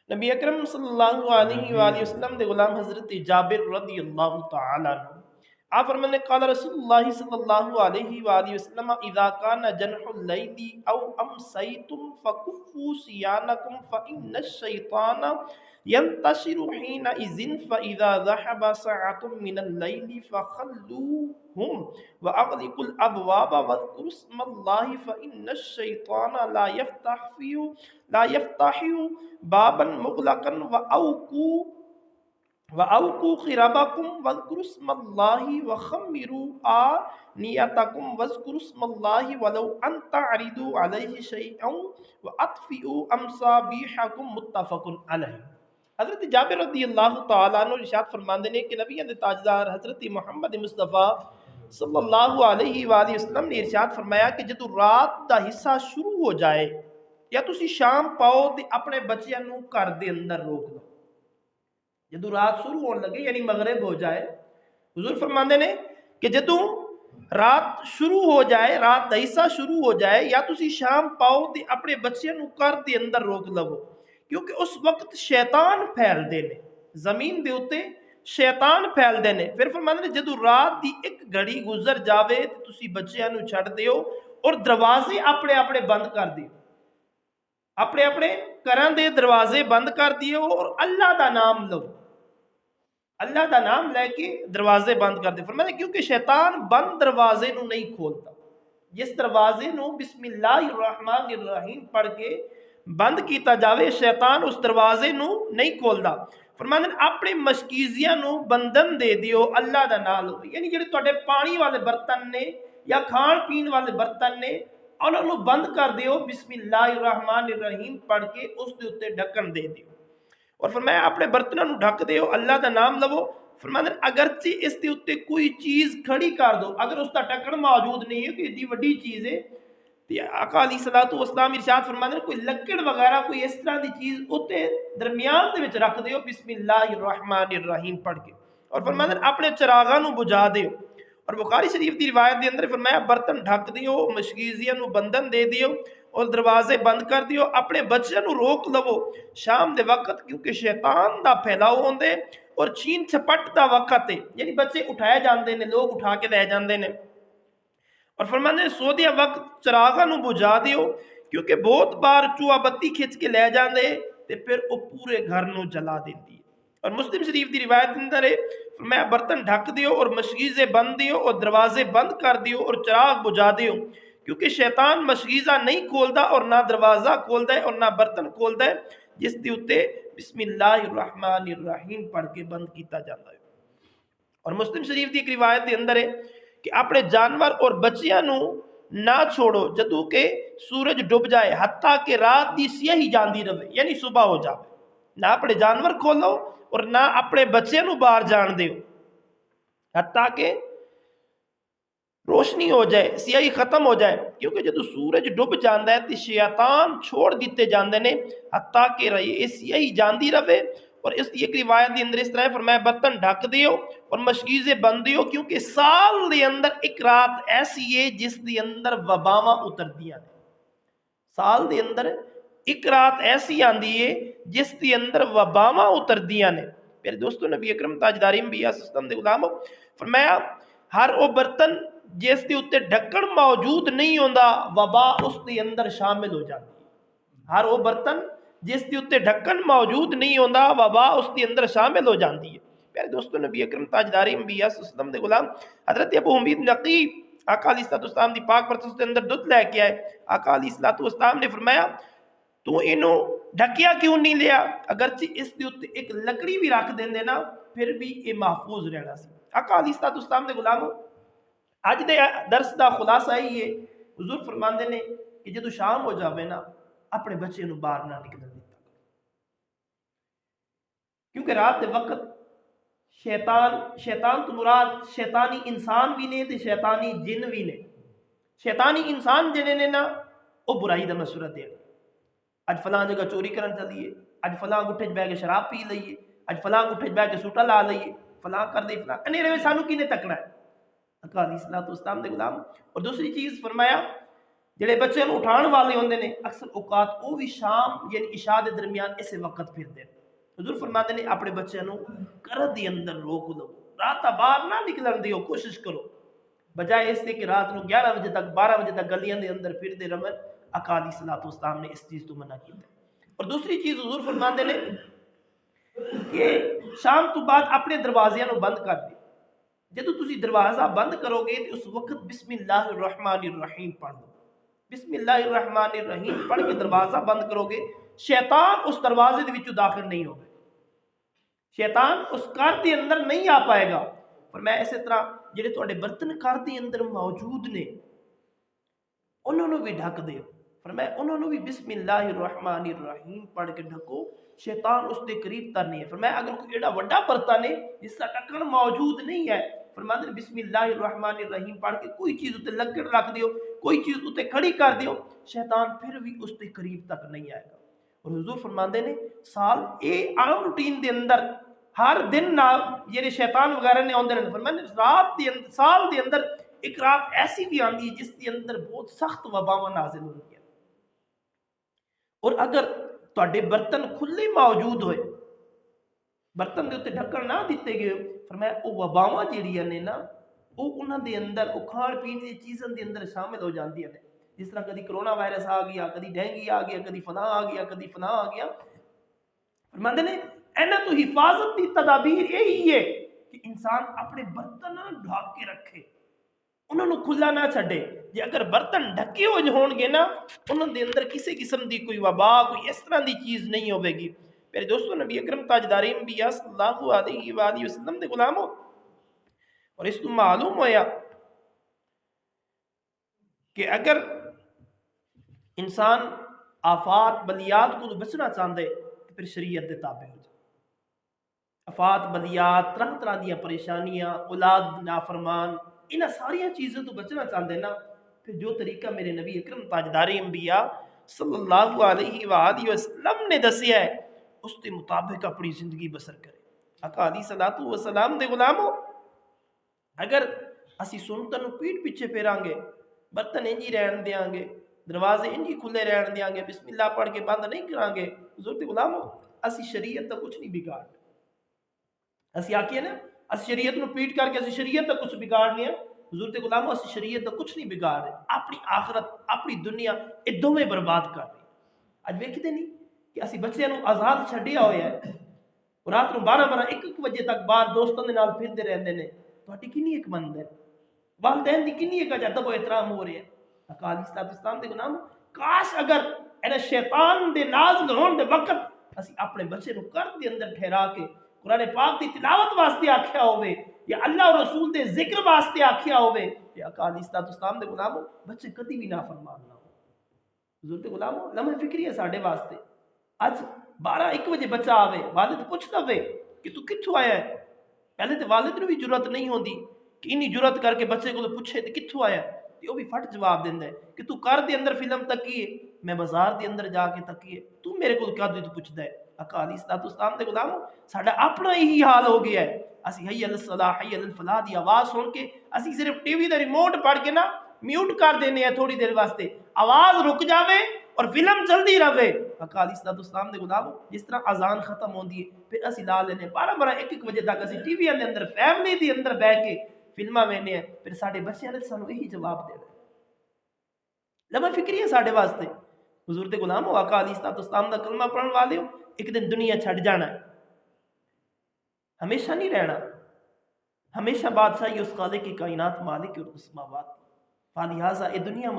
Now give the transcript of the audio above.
نبی اکرم صلی اللہ علیہ وآلہ وسلم دے غلام حضرت جابر رضی اللہ تعالی عنہ آپ فرمانے قال رسول اللہ صلی اللہ علیہ وآلہ وسلم اذا كان جنح اللیل او امسیتم فکفوا صیانکم فإن الشیطان ينتشر حينئذ فإذا ذهب ساعة من الليل فخلوهم وأغلقوا الأبواب واذكروا اسم الله فإن الشيطان لا يفتح بابا مغلقا وأوقوا خرابكم واذكروا اسم الله وخمروا آنيتكم واذكروا اسم الله ولو أن تعرضوا عليه شيئا وأطفئوا أمصابيحكم متفق عليه۔ حضرت جابر رضی اللہ تعالیٰ عنہ ارشاد فرماندے نے کہ نبی دے تاجدار حضرت محمد مصطفیٰ صلی اللہ علیہ وآلہ وسلم نے ارشاد فرمایا کہ جدو رات دا حصہ شروع ہو جائے یا تسی شام پاؤ تے اپنے بچیاں نو گھر دے اندر روک دو۔ جدو رات شروع ہونے لگے یعنی مغرب ہو جائے، حضور فرماندے نے کہ جدو رات شروع ہو جائے، رات دا حصہ شروع ہو جائے یا تسی شام پاؤ تے اپنے بچیاں نو گھر دے اندر روک لو، کیونکہ اس وقت شیطان پھیل دے نے زمین دے اتے، شیطان پھیل دے نے۔ پھر فرماندے نے جدو رات دی ایک گھڑی گزر جاوے تے تسی بچیاں نو چھڑ دیو اور دروازے اپنے اپنے بند کر دیو، اپنے اپنے گھراں دے دروازے بند کر دیو اور اللہ دا نام لو، اللہ دا نام لے کے دروازے بند کر دے۔ فرمایا کیونکہ شیطان بند دروازے نو نہیں کھولتا، جس دروازے نو بسم اللہ الرحمن الرحیم پڑھ کے بند کیتا جاوے شیطان اس دروازے نو نہیں کھولدا۔ فرمایا اپنے مشکیزیاں نو بندن دے دیو، اللہ دا نام لو، یعنی جڑے تواڈے پانی والے برتن نے یا کھان پین والے برتن نے انہاں نو بند کر دیو، بسم اللہ الرحمن الرحیم پڑھ کے اس دے اوتے ڈھکن دے دیو، اور فرمایا اپنے برتنوں نو ڈھک دیو، اللہ دا نام لو۔ فرمایا اگرچہ اس دے اوتے کوئی چیز کھڑی کر دو، اگر اس دا ڈھکن موجود نہیں ہے کہ اتنی وڈی چیز ہے، آقا علیہ الصلوۃ والسلام ارشاد فرماتے ہیں کوئی لکڑ وغیرہ کوئی اس طرح دی چیز اوتے درمیان دے وچ رکھ دیو بسم اللہ الرحمن الرحیم پڑھ کے، اور فرماتے ہیں اپنے چراغاں نو بجھا دیو۔ اور بخاری شریف دی روایت دے اندر فرمایا برتن ڈھک دیو، مشکیزیاں نو بندن دے دیو اور دروازے بند کر دیو، اپنے بچیاں نو روک لو شام دے وقت، کیونکہ شیطان دا پھیلاؤ ہوندے اور چھین چھپٹ دا وقت ہے، یعنی بچے اٹھائے جاندے نے، لوگ اٹھا کے لے جاندے نے، اور فرمانے سو دیا وقت چراغاں نو بجھا دیو، کیونکہ بہت بار چوہا بتی کھچ کے لے جاندے تے پھر او پورے گھر نو جلا دیندی ہے۔ اور مسلم شریف دی روایت اندر ہے فرمایا برتن ڈھک دیو اور مشکیزے بند دیو اور دروازے بند کر دیو اور چراغ بجھا دیو، کیونکہ شیطان مشکیزہ نہیں کھولدا اور نہ دروازہ کھولدا ہے اور نہ برتن کھولدا ہے جس دے اوتے بسم اللہ الرحمن الرحیم پڑھ کے بند کیتا جاندا ہے۔ اور مسلم شریف دی ایک روایت دے اندر ہے کہ اپنے جانور اور بچیاں نو نہ چھوڑو جدو کہ سورج ڈوب جائے، حتیٰ کہ رات دی سیاہی جاندی رہے، یعنی صبح ہو جائے، نہ اپنے جانور کھولو اور نہ اپنے بچیاں نو باہر جان دیو، حتیٰ کہ روشنی ہو جائے، سیاہی ختم ہو جائے، کیونکہ جدو سورج ڈوب جاندا ہے تے شیطان چھوڑ دیتے جاندے نے حتیٰ کہ سیاہی جاندی رہے۔ اور اس ایک روایت دی اندر اس طرح فرمایا برتن ڈھک دیو اور مشکیزے بند دیو، کیونکہ سال دے اندر ایک رات ایسی ہے جس دے اندر وباواں اتردیاں نے، سال دے اندر ایک رات ایسی آندی ہے جس دے اندر وباواں اتردیاں نے۔ میرے دوستو نبی اکرم تاجدار انبیاء صلی اللہ علیہ وسلم دے غلامو فرمایا ہر او برتن جس دے اوتے ڈھکن موجود نہیں ہوندا وبا اس دے اندر شامل ہو جاتی ہے، ہر او برتن جس دے اوتے ڈھکن موجود نہیں ہوندا وبا اس دے اندر شامل ہو جاندی ہے۔ پیارے دوستو نبی اکرم تاجدار انبیاء صلی اللہ علیہ وسلم دے غلام حضرت ابو حمید نقی آقا علیہ السلام دی پاک پرستش دے اندر دودھ لے کے آئے، آقا علیہ السلام نے فرمایا تو انہوں ڈھکیا کیوں نہیں لیا، اگرچہ اس دے اوتے ایک لکڑی بھی رکھ دیں دینا پھر بھی یہ محفوظ رہنا سی۔ آقا علیہ السلام دے غلاموں اج دے درس دا خلاصہ ہی ہے، حضور فرماندے نے کہ جدو شام ہو جاوے نا اپنے بچے نو باہر نہ نکلن دیتا، کیونکہ رات دے وقت شیطان تو مراد شیطانی انسان بھی نے تے شیطانی جن بھی نے۔ شیطانی انسان جنے نے نا وہ برائی دا مشورہ دے، اج فلاں جگہ چوری کرن چلیے، اج فلاں گٹھے بہ کے شراب پی لئیے، اج فلاں گٹھے بہ کے سوٹا لا لئیے، فلاں کر دے فلاں انہیں روے سانو کینے تکنا ہے، آقا علیہ السلام دے غلام۔ اور دوسری چیز فرمایا جڑے بچے نوں اٹھان والے ہوندے نے اکثر اوقات وہ بھی شام یعنی عشاء دے درمیان اسے وقت پھردے نے۔ حضور فرماتے نے اپنے بچے نوں گھر دے اندر روک لو، رات باہر نہ نکلن دیو، کوشش کرو بجائے اس سے کہ رات نو 11 بجے تک 12 بجے تک گلیاں دے اندر پھردے رہن۔ آقا علیہ الصلوۃ والسلام نے اس چیز تو منع کیا۔ اور دوسری چیز حضور فرماتے نے کہ شام تو بعد اپنے دروازے نو بند کر دے، جدو تسی دروازہ بند کرو گے تو اس وقت بسم اللہ الرحمن الرحیم پڑھ دو۔ بسم اللہ الرحمن الرحیم پڑھ کے دروازہ بند کرو گے، شیطان اس دروازے دے وچوں داخل نہیں ہوگا، شیطان اس گھر دے اندر نہیں آ پائے گا۔ فرمایا اسی طرح جڑے تواڈے برتن گھر دے اندر موجود نے انہوں نے بھی ڈھک دیو۔ فرمایا انہوں نے بھی بسم اللہ الرحمن الرحیم پڑھ کے ڈھکو، شیطان اس دے قریب تر نہیں ہے۔ فرمایا اگر کوئی ایڈا وڈا برتن ہے جس کا ڈھکن موجود نہیں ہے، فرماتے ہیں بسم اللہ الرحمن الرحیم پڑھ کے کوئی چیز اتنے لکڑ رکھ دیو، کوئی چیز اتنے کھڑی کر دیو، شیطان پھر بھی اس دے قریب تک نہیں آئے گا۔ اور حضور فرماتے ہیں سال اے عام روٹین دے اندر ہر دن یہ شیطان وغیرہ نے آندے نے، فرماتے ہیں رات دے اندر سال دے اندر ایک رات ایسی بھی آندی ہے جس کے اندر بہت سخت وباواں نازل ہوندی ہیں۔ اور اگر تواڈے برتن کھلے موجود ہوئے، برتن دے اوتے ڈھکن نہ دیتے گئے، فرمایا او وباواں جڑیاں نے نا او انہاں دے اندر او کھان پین دی چیزاں دے اندر شامل ہو جاندیاں نے۔ جس طرح کدی کرونا وائرس آ گیا، کدی ڈینگی آ گیا، کدی فلاں آ گیا، کدی فلاں آ گیا۔ فرماتے ہیں اینا تو حفاظت دی تدابیر یہی ہے کہ انسان اپنے برتن ڈھک کے رکھے، انہوں نے کھلا نہ چھڑے۔ جی اگر برتن ڈھکے ہوئے ہون گے نا انہوں دے اندر کسی قسم دی کوئی وبا کوئی اس طرح دی چیز نہیں ہوے گی۔ میرے دوستو نبی اکرم تاجدار انبیاء صلی اللہ علیہ وآلہ وسلم دے غلاموں، اور اس کو معلوم ہویا کہ اگر انسان آفات بلیات کو بچنا چاہتے تو پھر شریعت دے تابع ہو جائے۔ آفات بلیات طرح طرح دیا پریشانیاں، اولاد نافرمان، انہاں ساری چیزوں تو بچنا چاہتے نا، پھر جو طریقہ میرے نبی اکرم تاجدار انبیاء صلی اللہ علیہ وآلہ وسلم نے دسیا ہے اس کے مطابق اپنی زندگی بسر کرے۔ آقا علیہ الصلوۃ والسلام دے غلاموں، اگر اسی سنتاں پیٹ پیچھے پھیران گے، برتن انجی رہن دیاں گے، دروازے انجی کھلے رہن دیاں گے، بسم اللہ پڑھ کے بند نہیں کران گے، حضور دے غلاموں اسی شریعت تا کچھ نہیں بگاڑ۔ اسی آکھیے نا اسی شریعت نو پیٹ کر کے اسی شریعت تا کچھ بگاڑنے ہیں، حضور دے غلاموں اسی شریعت تا کچھ نہیں بگاڑ رہے، اپنی آخرت اپنی دنیا یہ دوویں برباد کر رہے۔ اج ویکھدے نہیں کہ اسی بچیاں نو آزاد چھڈیا ہویا ہے، رات نو 12 1 بجے تک باہر دوستاں دے نال پھردے رہندے نے، تہاڈی کنی ایک مند ہے، والدین دی کنی ایک ادب و احترام ہو رہی ہے۔ آقا علیہ الصلوۃ والسلام دے غلام کاش اگر اینا شیطان دے نازل ہون دے وقت اسی اپنے بچے نو گھر دے اندر ٹھہرا کے قرآن پاک دی تلاوت واسطے آکھیا ہوئے یا اللہ اور رسول دے ذکر واسطے آکھیا ہوئے، یا آقا علیہ الصلوۃ والسلام دے غلاموں بچے کدی بھی نافرمان نہ ہو۔ حضور دے غلاموں لمحہ فکری ہے ساڈے واسطے، اج 12 1 بجے بچہ آوے والد پوچھ لوے کہ تو کتھوں آیا ہے، پہلے تو والد نو بھی جرات نہیں ہوندی کہ انی جرات کر کے بچے کو پوچھے تے کتھوں آیا ہے، تے وہ بھی فٹ جواب دیندا ہے کہ تو گھر دے اندر فلم تکیے، میں بازار دے اندر جا کے تکیے، تو میرے کو کیا تو پوچھدا ہے۔ آقا علیہ الصلوۃ والسلام دے غلاموں ساڈا اپنا ہی حال ہو گیا ہے، اسی حی علی الصلاۃ حی علی الفلاح دی آواز سن کے اسی صرف ٹی وی دا ریموٹ پڑھ کے نا میوٹ کر دینے ہیں تھوڑی دیر واسطے، آواز رک جاوے اور فلم چلدی رہے۔ آقا علیہ الصلوۃ والسلام دے غلاموں جس طرح اذان ختم ہوندی ہے پھر اسی لا لینے 12 1 بجے تک اسی ٹی وی دے اندر فیملی دے اندر بیٹھ کے فلماں وینے ہیں، پھر ساڈے بچیاں نے سانوں یہی جواب دینا۔ لمحہ فکری ہے ساڈے واسطے۔ حضور دے غلاموں آقا علیہ الصلوۃ والسلام دا کلمہ پڑھن والے ہو ایک دن دنیا چھڈ جانا ہے، ہمیشہ نہیں رہنا، ہمیشہ بادشاہی اس خالق کی کائنات مالک اور السماوات، فلہذا یہ دنیا